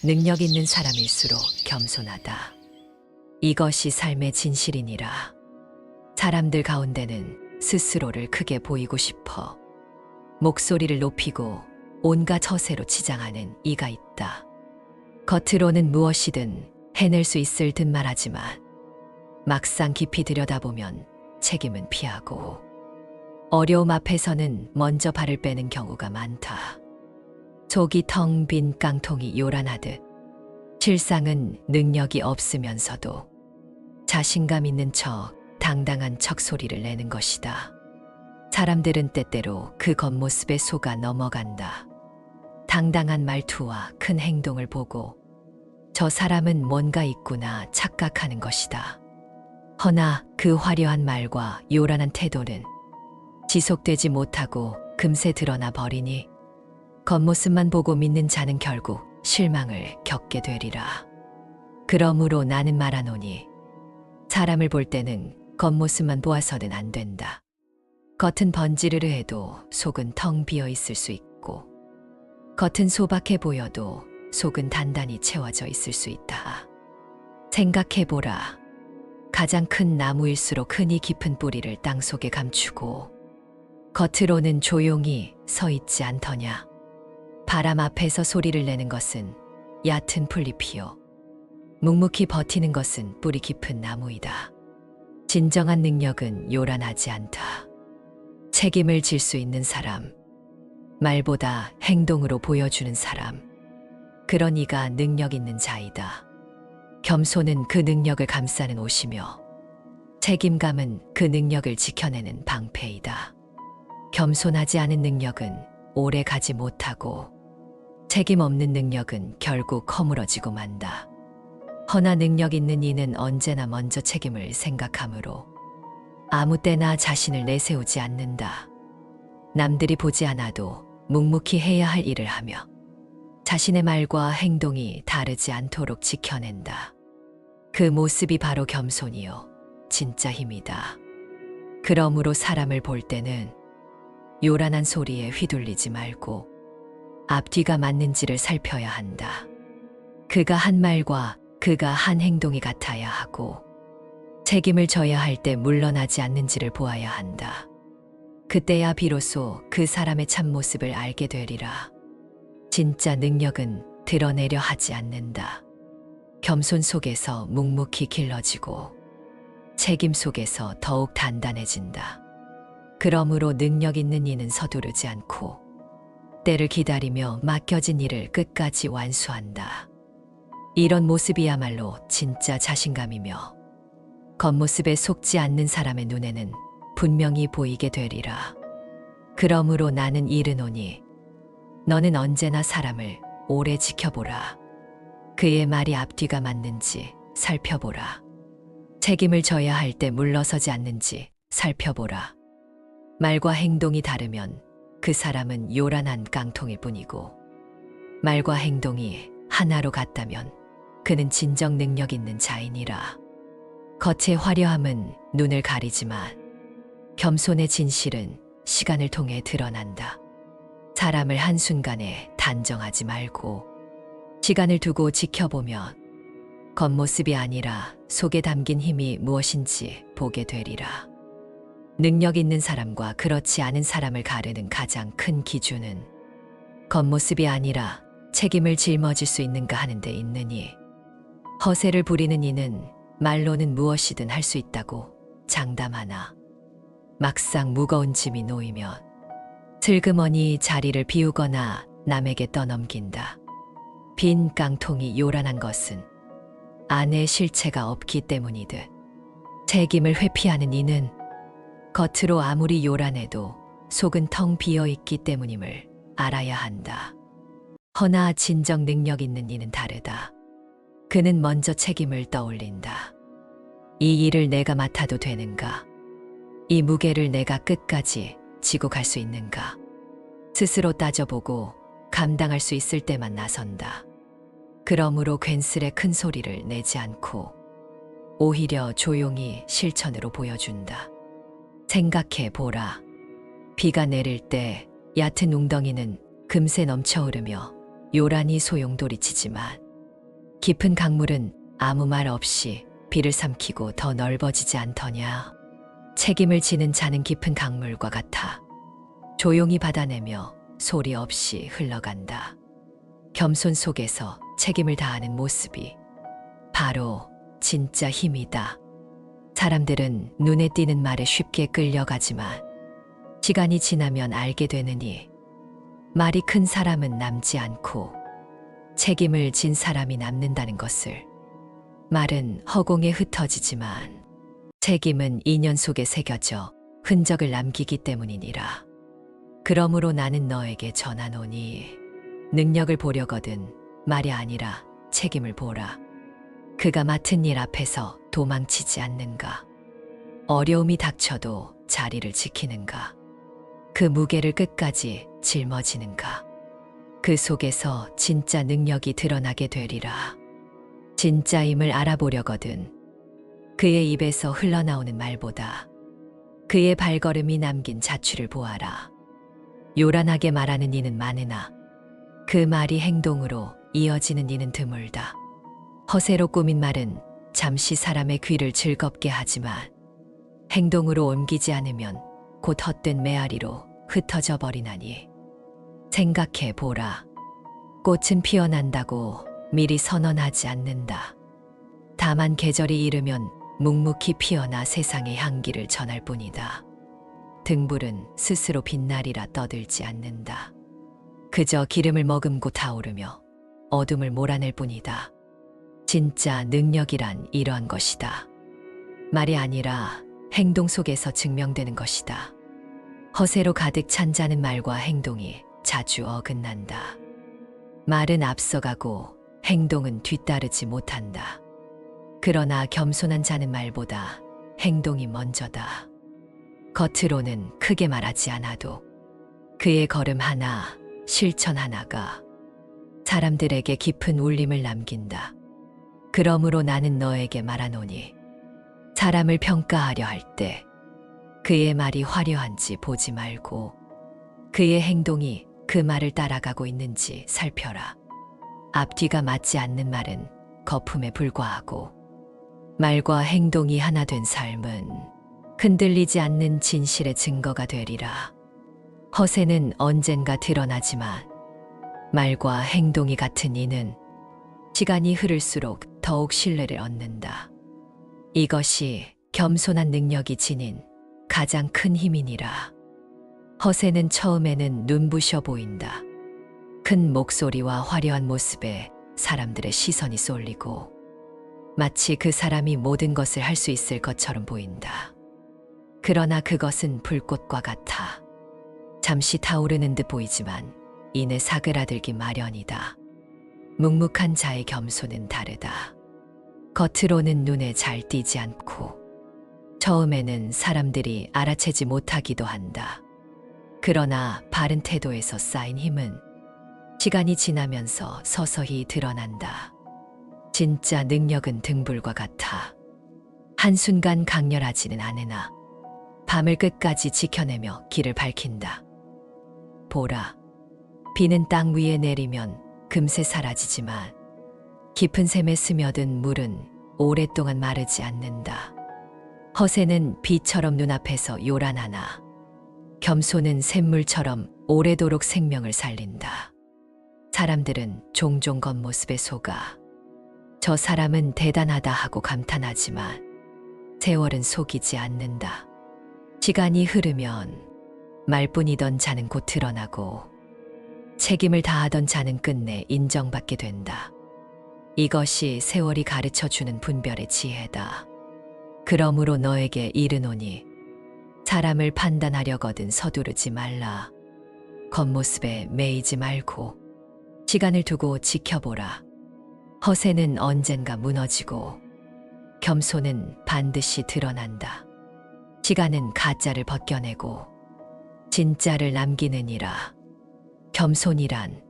능력 있는 사람일수록 겸손하다. 이것이 삶의 진실이니라. 사람들 가운데는 스스로를 크게 보이고 싶어 목소리를 높이고 온갖 허세로 치장하는 이가 있다. 겉으로는 무엇이든 해낼 수 있을 듯 말하지만 막상 깊이 들여다보면 책임은 피하고 어려움 앞에서는 먼저 발을 빼는 경우가 많다. 속이 텅 빈 깡통이 요란하듯 실상은 능력이 없으면서도 자신감 있는 척 당당한 척 소리를 내는 것이다. 사람들은 때때로 그 겉모습에 속아 넘어간다. 당당한 말투와 큰 행동을 보고 저 사람은 뭔가 있구나 착각하는 것이다. 허나 그 화려한 말과 요란한 태도는 지속되지 못하고 금세 드러나 버리니 겉모습만 보고 믿는 자는 결국 실망을 겪게 되리라. 그러므로 나는 말하노니 사람을 볼 때는 겉모습만 보아서는 안 된다. 겉은 번지르르 해도 속은 텅 비어 있을 수 있고 겉은 소박해 보여도 속은 단단히 채워져 있을 수 있다. 생각해보라. 가장 큰 나무일수록 흔히 깊은 뿌리를 땅속에 감추고 겉으로는 조용히 서 있지 않더냐. 바람 앞에서 소리를 내는 것은 얕은 풀잎이요. 묵묵히 버티는 것은 뿌리 깊은 나무이다. 진정한 능력은 요란하지 않다. 책임을 질 수 있는 사람, 말보다 행동으로 보여주는 사람, 그런 이가 능력 있는 자이다. 겸손은 그 능력을 감싸는 옷이며 책임감은 그 능력을 지켜내는 방패이다. 겸손하지 않은 능력은 오래 가지 못하고 책임 없는 능력은 결국 허물어지고 만다. 허나 능력 있는 이는 언제나 먼저 책임을 생각하므로 아무 때나 자신을 내세우지 않는다. 남들이 보지 않아도 묵묵히 해야 할 일을 하며 자신의 말과 행동이 다르지 않도록 지켜낸다. 그 모습이 바로 겸손이요 진짜 힘이다. 그러므로 사람을 볼 때는 요란한 소리에 휘둘리지 말고 앞뒤가 맞는지를 살펴야 한다. 그가 한 말과 그가 한 행동이 같아야 하고 책임을 져야 할 때 물러나지 않는지를 보아야 한다. 그때야 비로소 그 사람의 참모습을 알게 되리라. 진짜 능력은 드러내려 하지 않는다. 겸손 속에서 묵묵히 길러지고 책임 속에서 더욱 단단해진다. 그러므로 능력 있는 이는 서두르지 않고 때를 기다리며 맡겨진 일을 끝까지 완수한다. 이런 모습이야말로 진짜 자신감이며 겉모습에 속지 않는 사람의 눈에는 분명히 보이게 되리라. 그러므로 나는 이르노니 너는 언제나 사람을 오래 지켜보라. 그의 말이 앞뒤가 맞는지 살펴보라. 책임을 져야 할 때 물러서지 않는지 살펴보라. 말과 행동이 다르면 그 사람은 요란한 깡통일 뿐이고 말과 행동이 하나로 같다면 그는 진정 능력 있는 자이니라. 겉의 화려함은 눈을 가리지만 겸손의 진실은 시간을 통해 드러난다. 사람을 한순간에 단정하지 말고 시간을 두고 지켜보면 겉모습이 아니라 속에 담긴 힘이 무엇인지 보게 되리라. 능력 있는 사람과 그렇지 않은 사람을 가르는 가장 큰 기준은 겉모습이 아니라 책임을 짊어질 수 있는가 하는 데 있느니 허세를 부리는 이는 말로는 무엇이든 할 수 있다고 장담하나 막상 무거운 짐이 놓이면 슬그머니 자리를 비우거나 남에게 떠넘긴다. 빈 깡통이 요란한 것은 안에 실체가 없기 때문이듯 책임을 회피하는 이는 겉으로 아무리 요란해도 속은 텅 비어 있기 때문임을 알아야 한다. 허나 진정 능력 있는 이는 다르다. 그는 먼저 책임을 떠올린다. 이 일을 내가 맡아도 되는가? 이 무게를 내가 끝까지 지고 갈 수 있는가? 스스로 따져보고 감당할 수 있을 때만 나선다. 그러므로 괜스레 큰 소리를 내지 않고 오히려 조용히 실천으로 보여준다. 생각해 보라. 비가 내릴 때 얕은 웅덩이는 금세 넘쳐흐르며 요란히 소용돌이치지만 깊은 강물은 아무 말 없이 비를 삼키고 더 넓어지지 않더냐. 책임을 지는 자는 깊은 강물과 같아 조용히 받아내며 소리 없이 흘러간다. 겸손 속에서 책임을 다하는 모습이 바로 진짜 힘이다. 사람들은 눈에 띄는 말에 쉽게 끌려가지만 시간이 지나면 알게 되느니 말이 큰 사람은 남지 않고 책임을 진 사람이 남는다는 것을. 말은 허공에 흩어지지만 책임은 인연 속에 새겨져 흔적을 남기기 때문이니라. 그러므로 나는 너에게 전하노니 능력을 보려거든 말이 아니라 책임을 보라. 그가 맡은 일 앞에서 도망치지 않는가? 어려움이 닥쳐도 자리를 지키는가? 그 무게를 끝까지 짊어지는가? 그 속에서 진짜 능력이 드러나게 되리라. 진짜임을 알아보려거든 그의 입에서 흘러나오는 말보다 그의 발걸음이 남긴 자취를 보아라. 요란하게 말하는 이는 많으나 그 말이 행동으로 이어지는 이는 드물다. 허세로 꾸민 말은 잠시 사람의 귀를 즐겁게 하지만 행동으로 옮기지 않으면 곧 헛된 메아리로 흩어져 버리나니. 생각해 보라. 꽃은 피어난다고 미리 선언하지 않는다. 다만 계절이 이르면 묵묵히 피어나 세상의 향기를 전할 뿐이다. 등불은 스스로 빛나리라 떠들지 않는다. 그저 기름을 머금고 타오르며 어둠을 몰아낼 뿐이다. 진짜 능력이란 이러한 것이다. 말이 아니라 행동 속에서 증명되는 것이다. 허세로 가득 찬 자는 말과 행동이 자주 어긋난다. 말은 앞서가고 행동은 뒤따르지 못한다. 그러나 겸손한 자는 말보다 행동이 먼저다. 겉으로는 크게 말하지 않아도 그의 걸음 하나, 실천 하나가 사람들에게 깊은 울림을 남긴다. 그러므로 나는 너에게 말하노니 사람을 평가하려 할 때 그의 말이 화려한지 보지 말고 그의 행동이 그 말을 따라가고 있는지 살펴라. 앞뒤가 맞지 않는 말은 거품에 불과하고 말과 행동이 하나 된 삶은 흔들리지 않는 진실의 증거가 되리라. 허세는 언젠가 드러나지만 말과 행동이 같은 이는 시간이 흐를수록 더욱 신뢰를 얻는다. 이것이 겸손한 능력이 지닌 가장 큰 힘이니라. 허세는 처음에는 눈부셔 보인다. 큰 목소리와 화려한 모습에 사람들의 시선이 쏠리고 마치 그 사람이 모든 것을 할 수 있을 것처럼 보인다. 그러나 그것은 불꽃과 같아. 잠시 타오르는 듯 보이지만 이내 사그라들기 마련이다. 묵묵한 자의 겸손은 다르다. 겉으로는 눈에 잘 띄지 않고 처음에는 사람들이 알아채지 못하기도 한다. 그러나 바른 태도에서 쌓인 힘은 시간이 지나면서 서서히 드러난다. 진짜 능력은 등불과 같아. 한순간 강렬하지는 않으나 밤을 끝까지 지켜내며 길을 밝힌다. 보라, 비는 땅 위에 내리면 금세 사라지지만 깊은 샘에 스며든 물은 오랫동안 마르지 않는다. 허세는 비처럼 눈앞에서 요란하나 겸손은 샘물처럼 오래도록 생명을 살린다. 사람들은 종종 겉모습에 속아 저 사람은 대단하다 하고 감탄하지만 세월은 속이지 않는다. 시간이 흐르면 말뿐이던 자는 곧 드러나고 책임을 다하던 자는 끝내 인정받게 된다. 이것이 세월이 가르쳐주는 분별의 지혜다. 그러므로 너에게 이르노니 사람을 판단하려거든 서두르지 말라. 겉모습에 매이지 말고 시간을 두고 지켜보라. 허세는 언젠가 무너지고 겸손은 반드시 드러난다. 시간은 가짜를 벗겨내고 진짜를 남기느니라. 겸손이란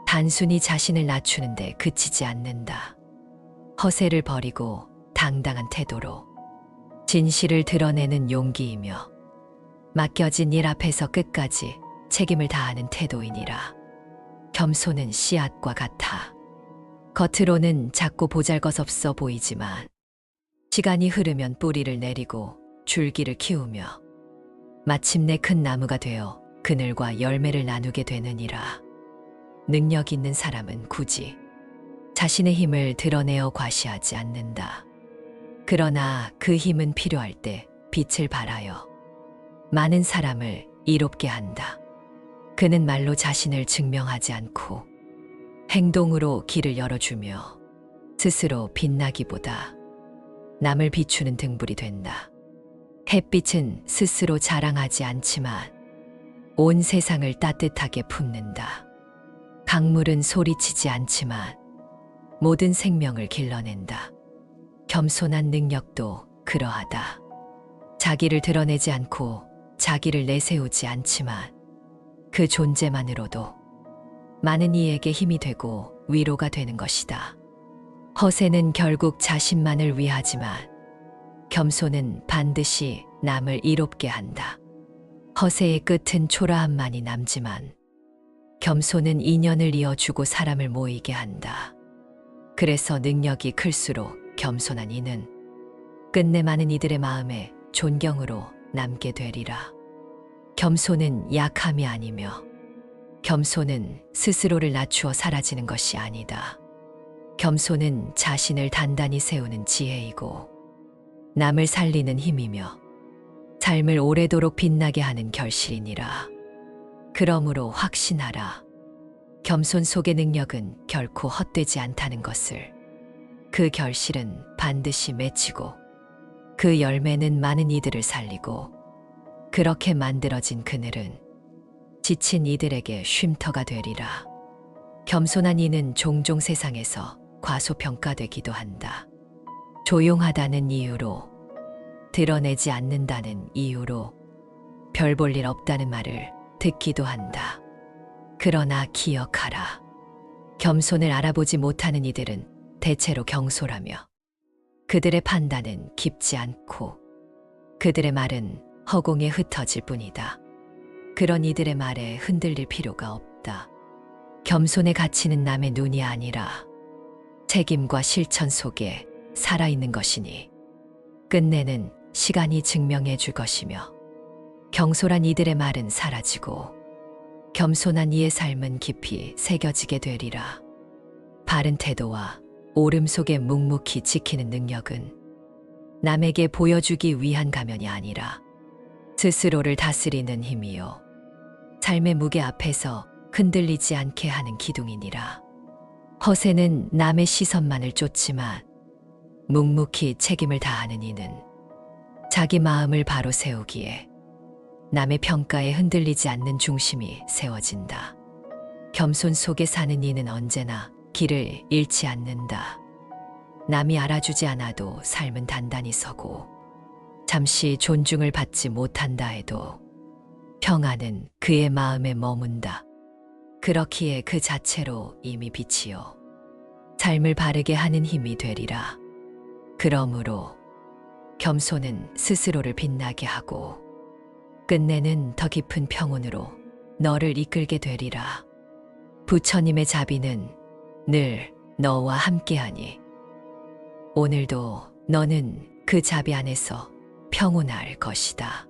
단순히 자신을 낮추는데 그치지 않는다. 허세를 버리고 당당한 태도로 진실을 드러내는 용기이며 맡겨진 일 앞에서 끝까지 책임을 다하는 태도이니라. 겸손은 씨앗과 같아. 겉으로는 작고 보잘것없어 보이지만 시간이 흐르면 뿌리를 내리고 줄기를 키우며 마침내 큰 나무가 되어 그늘과 열매를 나누게 되느니라. 능력 있는 사람은 굳이 자신의 힘을 드러내어 과시하지 않는다. 그러나 그 힘은 필요할 때 빛을 발하여 많은 사람을 이롭게 한다. 그는 말로 자신을 증명하지 않고 행동으로 길을 열어주며 스스로 빛나기보다 남을 비추는 등불이 된다. 햇빛은 스스로 자랑하지 않지만 온 세상을 따뜻하게 품는다. 강물은 소리치지 않지만 모든 생명을 길러낸다. 겸손한 능력도 그러하다. 자기를 드러내지 않고 자기를 내세우지 않지만 그 존재만으로도 많은 이에게 힘이 되고 위로가 되는 것이다. 허세는 결국 자신만을 위하지만 겸손은 반드시 남을 이롭게 한다. 허세의 끝은 초라함만이 남지만 겸손은 인연을 이어주고 사람을 모이게 한다. 그래서 능력이 클수록 겸손한 이는 끝내 많은 이들의 마음에 존경으로 남게 되리라. 겸손은 약함이 아니며 겸손은 스스로를 낮추어 사라지는 것이 아니다. 겸손은 자신을 단단히 세우는 지혜이고 남을 살리는 힘이며 삶을 오래도록 빛나게 하는 결실이니라. 그러므로 확신하라. 겸손 속의 능력은 결코 헛되지 않다는 것을. 그 결실은 반드시 맺히고 그 열매는 많은 이들을 살리고 그렇게 만들어진 그늘은 지친 이들에게 쉼터가 되리라. 겸손한 이는 종종 세상에서 과소평가되기도 한다. 조용하다는 이유로, 드러내지 않는다는 이유로 별 볼 일 없다는 말을 듣기도 한다. 그러나 기억하라. 겸손을 알아보지 못하는 이들은 대체로 경솔하며 그들의 판단은 깊지 않고 그들의 말은 허공에 흩어질 뿐이다. 그런 이들의 말에 흔들릴 필요가 없다. 겸손의 가치는 남의 눈이 아니라 책임과 실천 속에 살아있는 것이니 끝내는 시간이 증명해 줄 것이며 경솔한 이들의 말은 사라지고 겸손한 이의 삶은 깊이 새겨지게 되리라. 바른 태도와 옳음 속에 묵묵히 지키는 능력은 남에게 보여주기 위한 가면이 아니라 스스로를 다스리는 힘이요 삶의 무게 앞에서 흔들리지 않게 하는 기둥이니라. 허세는 남의 시선만을 쫓지만 묵묵히 책임을 다하는 이는 자기 마음을 바로 세우기에 남의 평가에 흔들리지 않는 중심이 세워진다. 겸손 속에 사는 이는 언제나 길을 잃지 않는다. 남이 알아주지 않아도 삶은 단단히 서고 잠시 존중을 받지 못한다 해도 평안은 그의 마음에 머문다. 그렇기에 그 자체로 이미 빛이요 삶을 바르게 하는 힘이 되리라. 그러므로 겸손은 스스로를 빛나게 하고 끝내는 더 깊은 평온으로 너를 이끌게 되리라. 부처님의 자비는 늘 너와 함께하니 오늘도 너는 그 자비 안에서 평온할 것이다.